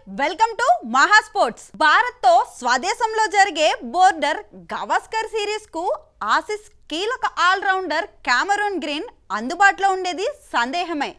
Welcome to మహా sports. Bharat తో స్వదేశంలో జరిగే బోర్డర్ గవాస్కర్ సిరీస్ కు ఆసీస్ కీలక ఆల్రౌండర్ కామరూన్ గ్రీన్ అందుబాటులో ఉండేది సందేహమే.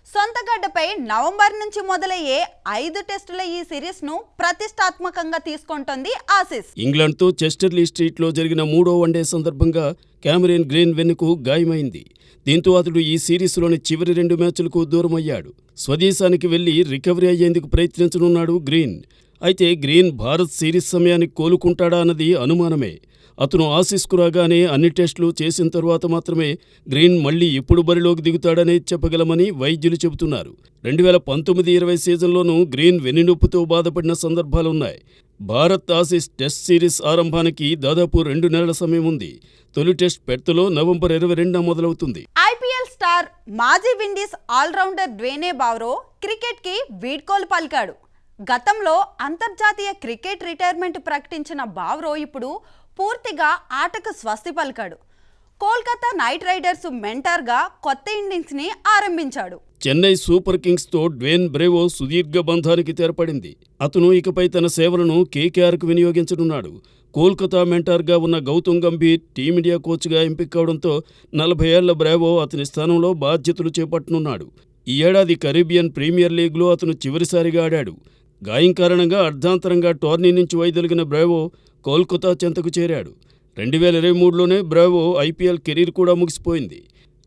సొంత గడ్డపై నవంబర్ నుంచి మొదలయ్యే 5 టెస్టుల ఈ సిరీస్ ను ప్రతిష్టాత్మకంగా తీసుకుంటోంది ఆసీస్. ఇంగ్లాండ్ తో చెస్టర్లీ స్ట్రీట్ లో జరిగిన 3వ వన్డే సందర్భంగా కామరూన్ గ్రీన్ వెన్నుకు గాయమైంది. దీంతో అతడు ఈ సిరీస్లోని చివరి 2 మ్యాచ్లకు దూరమయ్యాడు. స్వదేశానికి వెళ్లి రికవరీ అయ్యేందుకు ప్రయత్నించనున్నాడు గ్రీన్. అయితే గ్రీన్ భారత్ సిరీస్ సమయానికి కోలుకుంటాడా అన్నది అనుమానమే. అతను ఆసీస్కు రాగానే అన్ని టెస్టులు చేసిన తరువాత మాత్రమే గ్రీన్ మళ్లీ ఎప్పుడు బరిలోకి దిగుతాడనే చెప్పగలమని వైద్యులు చెబుతున్నారు. 2019-20 సీజన్లోనూ గ్రీన్ వెన్నునొప్పితో బాధపడిన సందర్భాలున్నాయి. భారత్ ఆసీస్ టెస్ట్ సిరీస్ ఆరంభానికి దాదాపు 2 నెలల సమయం ఉంది. తొలి టెస్ట్ పెర్త్లో నవంబర్ 22న మొదలవుతుంది. ఐపీఎల్ స్టార్ మాజీ విండీస్ ఆల్రౌండర్ డ్వేనే బ్రావో క్రికెట్ కి వీడ్కోలు పలికాడు. గతంలో అంతర్జాతీయ క్రికెట్ రిటైర్మెంట్ ప్రకటించిన బ్రావో ఇప్పుడు పూర్తిగా ఆటకు స్వస్తి పలికాడు. కోల్కతా నైట్ రైడర్స్ మెంటర్గా కొత్త ఇన్నింగ్స్ని ఆరంభించాడు. చెన్నై సూపర్ కింగ్స్తో డ్వేన్ బ్రేవో సుదీర్ఘ బంధానికి తెరపడింది. అతను ఇకపై తన సేవలను కేకేఆర్కు వినియోగించనున్నాడు. కోల్కతా మెంటార్గా ఉన్న గౌతమ్ గంభీర్ టీమిండియా కోచ్గా ఎంపిక కావడంతో 40 ఏళ్ల బ్రేవో అతని స్థానంలో బాధ్యతలు చేపట్టనున్నాడు. ఈ ఏడాది కరీబియన్ ప్రీమియర్ లీగ్లో అతను చివరిసారిగా ఆడాడు. గాయం కారణంగా అర్ధాంతరంగా టోర్నీ నుంచి వైదొలిగిన బ్రేవో కోల్కతా చెంతకు చేరాడు. 2023లోనే బ్రేవో ఐపీఎల్ కెరీర్ కూడా ముగిసిపోయింది.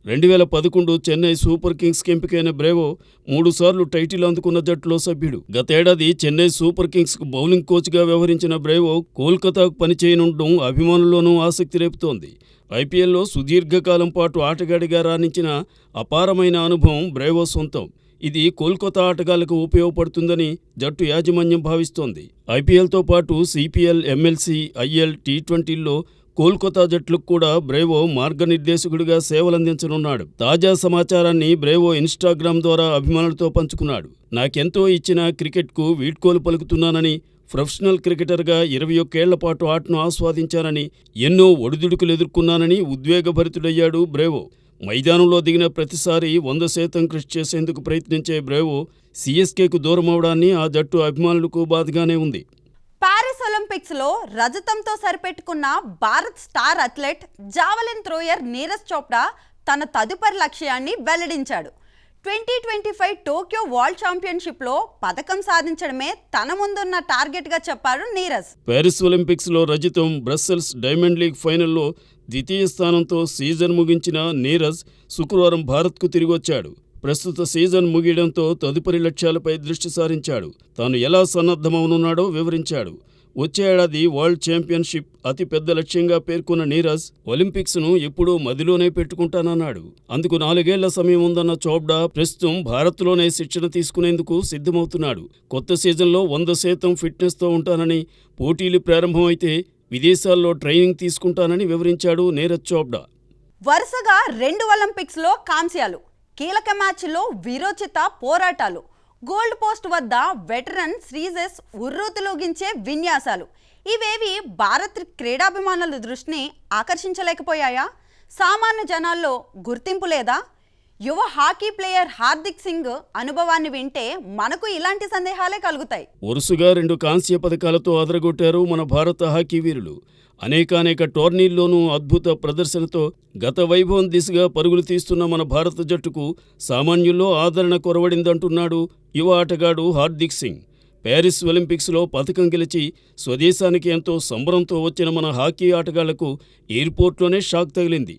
2011 చెన్నై సూపర్ కింగ్స్కి ఎంపికైన బ్రేవో 3 సార్లు టైటిల్ అందుకున్న జట్టులో సభ్యుడు. గతేడాది చెన్నై సూపర్ కింగ్స్కు బౌలింగ్ కోచ్గా వ్యవహరించిన బ్రేవో కోల్కతాకు పనిచేయనుండడం అభిమానుల్లోనూ ఆసక్తి రేపుతోంది. ఐపీఎల్లో సుదీర్ఘకాలం పాటు ఆటగాడిగా రాణించిన అపారమైన అనుభవం బ్రేవో సొంతం. ఇది కోల్కతా ఆటగాళ్లకు ఉపయోగపడుతుందని జట్టు యాజమాన్యం భావిస్తోంది. ఐపీఎల్తో పాటు సిపిఎల్, ఎంఎల్సీ, ఐఎల్, టీ20ల్లో కోల్కతా జట్లకు కూడా బ్రేవో మార్గనిర్దేశకుడిగా సేవలందించనున్నాడు. తాజా సమాచారాన్ని బ్రేవో ఇన్స్టాగ్రామ్ ద్వారా అభిమానులతో పంచుకున్నాడు. నాకెంతో ఇచ్చిన క్రికెట్కు వీడ్కోలు పలుకుతున్నానని, ప్రొఫెషనల్ క్రికెటర్గా 21 ఏళ్ల పాటు ఆటను ఆస్వాదించానని, ఎన్నో ఒడిదుడుకులు ఎదుర్కొన్నానని ఉద్వేగభరితుడయ్యాడు బ్రేవో. మైదానంలో దిగిన ప్రతిసారి 100% కృషి చేసేందుకు ప్రయత్నించే బ్రేవో సిఎస్కేకు దూరమవడాన్ని ఆ జట్టు అభిమానులకు బాధగానే ఉంది. పారిస్ ఒలింపిక్స్ లో రజతంతో సరిపెట్టుకున్న Bharat star athlete javelin thrower Neeraj Chopra తన తదుపరి లక్ష్యాన్ని వెల్లడించాడు. 2025 టోక్యో వరల్డ్ ఛాంపియన్షిప్లో పథకం సాధించడమే తన ముందున్న టార్గెట్గా చెప్పారు నీరజ్. పారిస్ ఒలింపిక్స్లో రజతం, బ్రస్సెల్స్ డైమండ్ లీగ్ ఫైనల్లో ద్వితీయ స్థానంతో సీజన్ ముగించిన నీరజ్ శుక్రవారం భారత్కు తిరిగొచ్చాడు. ప్రస్తుత సీజన్ ముగియడంతో తదుపరి లక్ష్యాలపై దృష్టి సారించాడు. తాను ఎలా సన్నద్ధమవనున్నాడో వివరించాడు. వచ్చే ఏడాది వరల్డ్ ఛాంపియన్షిప్ అతి పెద్ద లక్ష్యంగా పేర్కొన్న నీరజ్ ఒలింపిక్స్ను ఎప్పుడూ మదిలోనే పెట్టుకుంటానన్నాడు. అందుకు 4 ఏళ్ల సమయం ఉందన్న చోప్రా ప్రస్తుతం భారత్లోనే శిక్షణ తీసుకునేందుకు సిద్ధమవుతున్నాడు. కొత్త సీజన్లో 100% ఫిట్నెస్తో ఉంటానని, పోటీలు ప్రారంభమైతే విదేశాల్లో ట్రైనింగ్ తీసుకుంటానని వివరించాడు నీరజ్ చోప్రా. వరుసగా 2 ఒలింపిక్స్లో కాంస్యాలు, కీలక మ్యాచ్లో వీరోచిత పోరాటాలు, గోల్డ్ పోస్ట్ వద్ద వెటరన్ శ్రీజస్ ఉర్రూతులూగించే విన్యాసాలు ఇవేవి భారత్ క్రీడాభిమానుల దృష్టిని ఆకర్షించలేకపోయాయా? సామాన్య జనాల్లో గుర్తింపు లేదా? యువ హాకీ ప్లేయర్ హార్దిక్ సింగ్ అనుభవాన్ని వింటే మనకు ఇలాంటి సందేహాలే కలుగుతాయి. వరుసగా 2 కాంస్య పథకాలతో అదరగొట్టారు మన భారత హాకీ వీరులు. అనేక టోర్నీల్లోనూ అద్భుత ప్రదర్శనతో గత వైభవం దిశగా పరుగులు తీస్తున్న మన భారత జట్టుకు సామాన్యుల్లో ఆదరణ కొరవడిందంటున్నాడు యువ ఆటగాడు హార్దిక్ సింగ్. ప్యారిస్ ఒలింపిక్స్లో పథకం గెలిచి స్వదేశానికి ఎంతో సంబరంతో వచ్చిన మన హాకీ ఆటగాళ్లకు ఎయిర్పోర్ట్లోనే షాక్ తగిలింది.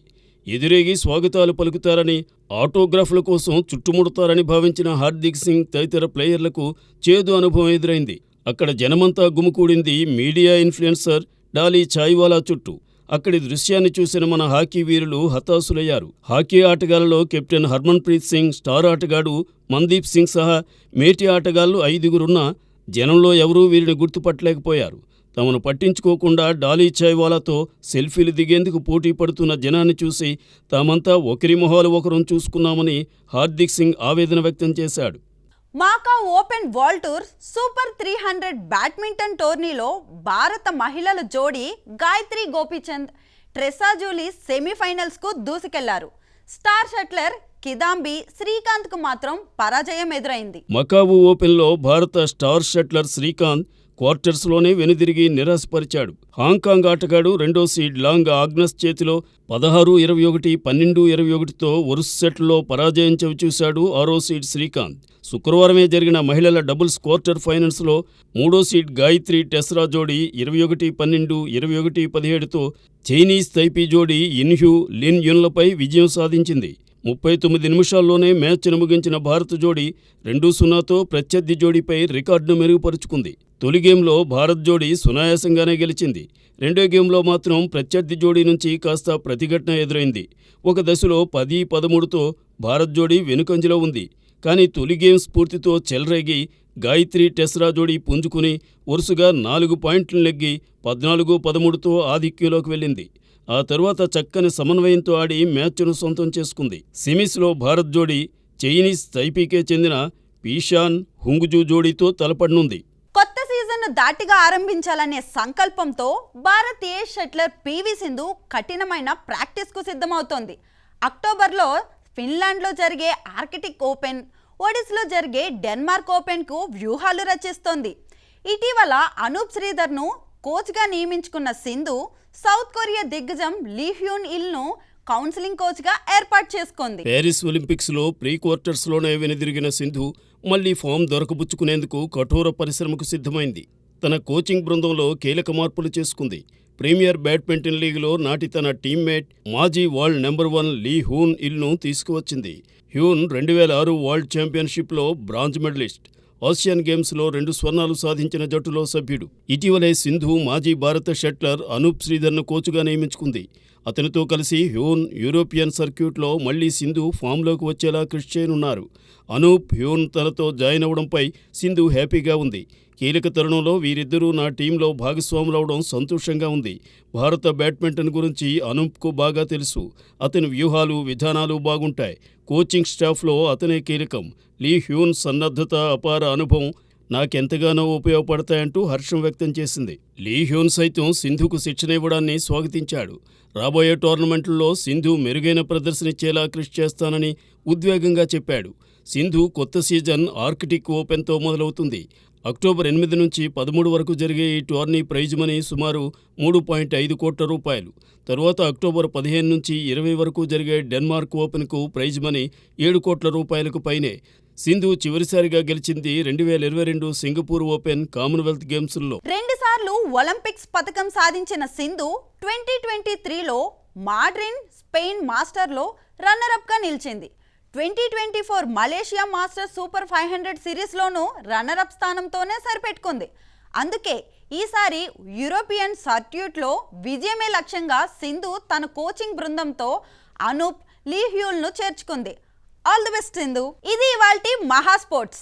ఎదురేగి స్వాగతాలు పలుకుతారని, ఆటోగ్రాఫ్ల కోసం చుట్టుముడతారని భావించిన హార్దిక్ సింగ్ తదితర ప్లేయర్లకు చేదు అనుభవం ఎదురైంది. అక్కడ జనమంతా గుమికూడింది మీడియా ఇన్ఫ్లుయెన్సర్ డాలీ చాయ్వాలా చుట్టూ. అక్కడి దృశ్యాన్ని చూసిన మన హాకీ వీరులు హతాశులయ్యారు. హాకీ ఆటగాళ్లలో కెప్టెన్ హర్మన్ప్రీత్ సింగ్, స్టార్ ఆటగాడు మందీప్ సింగ్ సహా మేటి ఆటగాళ్లు 5గురున్నా జనంలో ఎవరూ వీరిని గుర్తుపట్టలేకపోయారు. తమను పట్టించుకోకుండా డాలీ చాయ్వాలాతో సెల్ఫీలు దిగేందుకు పోటీ పడుతున్న జనాన్ని చూసి తామంతా ఒకరి మొహాలు ఒకరం చూసుకున్నామని హార్దిక్ సింగ్ ఆవేదన వ్యక్తం చేశాడు. Macau open world tour super 300 badminton టోర్నీలో భారత మహిళల జోడీ గాయత్రి గోపీచంద్, ట్రెసా జూలీ సెమీఫైనల్స్కు దూసుకెళ్లారు. స్టార్ షట్లర్ కిదాంబి శ్రీకాంత్కు మాత్రం పరాజయం ఎదురైంది. మకావు ఓపెన్లో భారత స్టార్ షట్లర్ శ్రీకాంత్ క్వార్టర్స్లోనే వెనుదిరిగి నిరాశపరిచాడు. హాంకాంగ్ ఆటగాడు రెండో సీడ్ లాంగ్ ఆగ్నస్ చేతిలో 16-21, 12-21తో వరుస సెట్లో పరాజయం చవిచూశాడు ఆరో సీడ్ శ్రీకాంత్. శుక్రవారమే జరిగిన మహిళల డబుల్స్ క్వార్టర్ ఫైనల్స్లో మూడో సీడ్ గాయత్రి టెస్రా జోడీ 21-12, 21-17తో చైనీస్ తైపీ జోడీ ఇన్హ్యూ లిన్ యున్లపై విజయం సాధించింది. 39 నిమిషాల్లోనే మ్యాచ్ను ముగించిన భారత జోడీ 2-0తో ప్రత్యర్థి జోడీపై రికార్డును మెరుగుపరుచుకుంది. తొలి గేమ్లో భారత్ జోడీ సునాయాసంగానే గెలిచింది. రెండో గేమ్లో మాత్రం ప్రత్యర్థి జోడీ నుంచి కాస్త ప్రతిఘటన ఎదురైంది. ఒక దశలో 10-13తో భారత్ జోడీ వెనుకంజలో ఉంది. కానీ తొలి గేమ్ స్ఫూర్తితో చెలరేగి గాయత్రి టెస్రా జోడీ పుంజుకుని వరుసగా 4 పాయింట్లు నెగ్గి 14-13తో ఆధిక్యంలోకి వెళ్ళింది. ఆ తరువాత చక్కని సమన్వయంతో ఆడి మ్యాచ్ను సొంతం చేసుకుంది. సెమీస్లో భారత్ జోడీ చైనీస్ తైపీకే చెందిన పీషాన్ హుంగ్జూ జోడీతో తలపడనుంది. కొత్త సీజన్ను ధాటిగా ఆరంభించాలనే సంకల్పంతో భారతీయ షట్లర్ పివి సింధు కఠినమైన ప్రాక్టీస్కు సిద్ధమవుతోంది. అక్టోబర్లో ఫిన్లాండ్లో జరిగే ఆర్కిటిక్ ఓపెన్, ఒడిస్లో జరిగే డెన్మార్క్ ఓపెన్కు వ్యూహాలు రచిస్తోంది. ఇటీవల అనూప్ శ్రీధర్ను కోచ్గా నియమించుకున్న సింధు సౌత్ కొరియా దిగ్గజం లీ హ్యూన్ ఇల్ను కౌన్సిలింగ్ కోచ్గా ఏర్పాటు చేసుకుంది. ప్యారిస్ ఒలింపిక్స్లో ప్రీ క్వార్టర్స్లోనే వెనుదిరిగిన సింధు మళ్లీ ఫామ్ దొరకబుచ్చుకునేందుకు కఠోర పరిశ్రమకు సిద్ధమైంది. తన కోచింగ్ బృందంలో కీలక మార్పులు చేసుకుంది. ప్రీమియర్ బ్యాడ్మింటన్ లీగ్లో నాటి తన టీమ్మేట్ మాజీ వరల్డ్ నెంబర్ 1 లీ హ్యూన్ ఇల్ను తీసుకువచ్చింది. హ్యూన్ 2006 వరల్డ్ ఛాంపియన్షిప్లో బ్రాంజ్ మెడలిస్ట్, ఆసియన్ గేమ్స్లో 2 స్వర్ణాలు సాధించిన జట్టులో సభ్యుడు. ఇటీవలే సింధు మాజీ భారత షట్లర్ అనూప్ శ్రీధర్ను కోచ్గా నియమించుకుంది. అతనితో కలిసి హ్యూన్ యూరోపియన్ సర్క్యూట్లో మళ్లీ సింధు ఫామ్లోకి వచ్చేలా కృషి చేయనున్నారు. అనూప్, హ్యూన్ తనతో జాయిన్ అవడంపై సింధు హ్యాపీగా ఉంది. కీలక తరుణంలో వీరిద్దరూ నా టీంలో భాగస్వాములవడం సంతోషంగా ఉంది. భారత బ్యాడ్మింటన్ గురించి అనూప్కు బాగా తెలుసు. అతని వ్యూహాలు, విధానాలు బాగుంటాయి. కోచింగ్ స్టాఫ్లో అతనే కీలకం. లీ హ్యూన్ సన్నద్ధత, అపార అనుభవం నాకెంతగానో ఉపయోగపడతాయంటూ హర్షం వ్యక్తం చేసింది. లీ హ్యూన్ సైతం సింధుకు శిక్షణ ఇవ్వడాన్ని స్వాగతించాడు. రాబోయే టోర్నమెంట్లలో సింధు మెరుగైన ప్రదర్శనిచ్చేలా కృషి చేస్తానని ఉద్వేగంగా చెప్పాడు. సింధు కొత్త సీజన్ ఆర్కిటిక్ ఓపెన్తో మొదలవుతుంది. అక్టోబర్ 8 నుంచి 13 వరకు జరిగే ఈ టోర్నీ ప్రైజ్ మనీ సుమారు 3.5 కోట్ల రూపాయలు. తరువాత అక్టోబర్ 15 నుంచి 20 వరకు జరిగే డెన్మార్క్ ఓపెన్కు ప్రైజ్ మనీ 7 కోట్ల రూపాయలకు పైనే. సింధు చివరిసారిగా గెలిచింది 2022 సింగపూర్ ఓపెన్, కామన్వెల్త్ గేమ్స్లో. 2 సార్లు ఒలింపిక్స్ పతకం సాధించిన సింధు 2023లో మాడ్రిడ్ స్పెయిన్ మాస్టర్లో రన్నరప్గా నిలిచింది. 2024 మలేషియా మాస్టర్స్ సూపర్ 500 సిరీస్లోనూ రన్నరప్ స్థానంతోనే సరిపెట్టుకుంది. అందుకే ఈసారి యూరోపియన్ సర్క్యూట్లో విజయమే లక్ష్యంగా సింధు తన కోచింగ్ బృందంతో అనూప్, లీ హ్యూన్ను చేర్చుకుంది. All the best Sindhu. ఇది ఇవాల్టి మహా స్పోర్ట్స్.